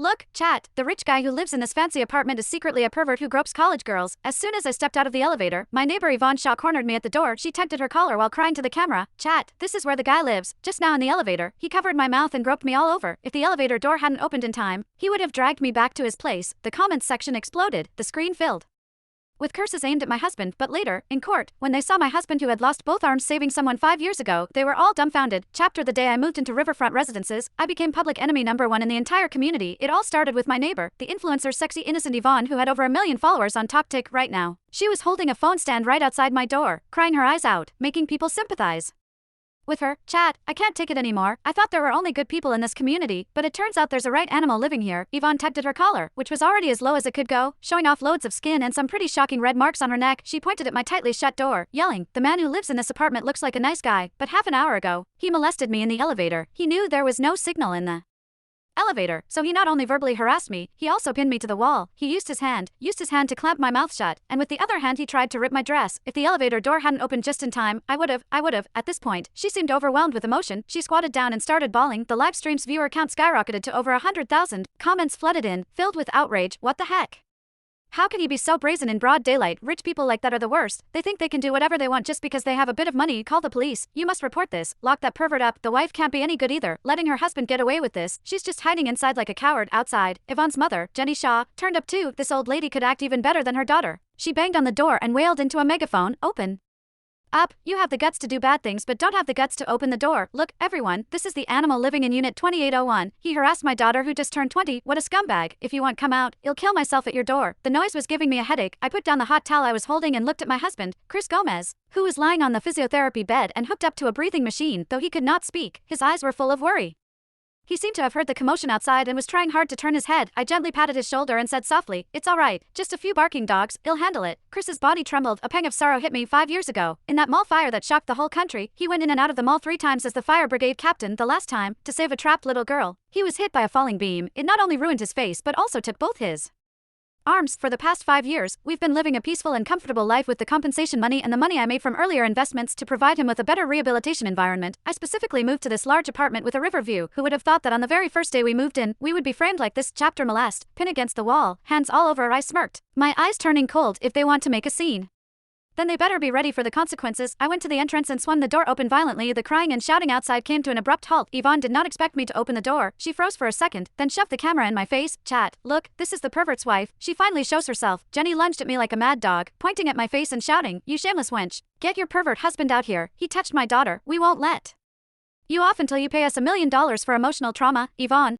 Look, chat, the rich guy who lives in this fancy apartment is secretly a pervert who gropes college girls. As soon as I stepped out of the elevator, my neighbor Yvonne Shaw cornered me at the door. She tugged at her collar while crying to the camera. Chat, this is where the guy lives. Just now in the elevator, he covered my mouth and groped me all over. If the elevator door hadn't opened in time, he would have dragged me back to his place. The comments section exploded, the screen filled with curses aimed at my husband. But later, in court, when they saw my husband who had lost both arms saving someone 5 years ago, they were all dumbfounded. Chapter: the day I moved into Riverfront Residences, I became public enemy #1 in the entire community. It all started with my neighbor, the influencer sexy innocent Yvonne, who had over 1 million followers on TikTok right now. She was holding a phone stand right outside my door, crying her eyes out, making people sympathize with her. Chat, I can't take it anymore. I thought there were only good people in this community, but it turns out there's a right animal living here. Yvonne tugged at her collar, which was already as low as it could go, showing off loads of skin and some pretty shocking red marks on her neck. She pointed at my tightly shut door, yelling, "The man who lives in this apartment looks like a nice guy, but half an hour ago, he molested me in the elevator." He knew there was no signal in the elevator, so he not only verbally harassed me, he also pinned me to the wall. He used his hand to clamp my mouth shut, and with the other hand he tried to rip my dress. If the elevator door hadn't opened just in time, I would've. At this point, she seemed overwhelmed with emotion. She squatted down and started bawling. The live stream's viewer count skyrocketed to over 100,000. Comments flooded in, filled with outrage. What the heck? How could he be so brazen in broad daylight? Rich people like that are the worst. They think they can do whatever they want just because they have a bit of money. Call the police. You must report this. Lock that pervert up. The wife can't be any good either, letting her husband get away with this. She's just hiding inside like a coward. Outside, Yvonne's mother, Jenny Shaw, turned up too. This old lady could act even better than her daughter. She banged on the door and wailed into a megaphone, "Open up. You have the guts to do bad things but don't have the guts to open the door. Look, everyone, this is the animal living in Unit 2801. He harassed my daughter who just turned 20. What a scumbag. If you want, come out. I'll kill myself at your door." The noise was giving me a headache. I put down the hot towel I was holding and looked at my husband, Chris Gomez, who was lying on the physiotherapy bed and hooked up to a breathing machine. Though he could not speak, his eyes were full of worry. He seemed to have heard the commotion outside and was trying hard to turn his head. I gently patted his shoulder and said softly, "It's all right. Just a few barking dogs. I'll handle it." Chris's body trembled. A pang of sorrow hit me 5 years ago. In that mall fire that shocked the whole country, he went in and out of the mall 3 times as the fire brigade captain. The last time, to save a trapped little girl. He was hit by a falling beam. It not only ruined his face but also took both his arms. For the past 5 years, we've been living a peaceful and comfortable life with the compensation money and the money I made from earlier investments to provide him with a better rehabilitation environment. I specifically moved to this large apartment with a river view. Who would have thought that on the very first day we moved in, we would be framed like this? Chapter: molest, pin against the wall, hands all over. I smirked, my eyes turning cold. If they want to make a scene, then they better be ready for the consequences. I went to the entrance and swung the door open violently. The crying and shouting outside came to an abrupt halt. Yvonne did not expect me to open the door. She froze for a second, then shoved the camera in my face. Chat, look, this is the pervert's wife. She finally shows herself. Jenny lunged at me like a mad dog, pointing at my face and shouting, "You shameless wench. Get your pervert husband out here. He touched my daughter. We won't let you off until you pay us $1 million for emotional trauma." Yvonne,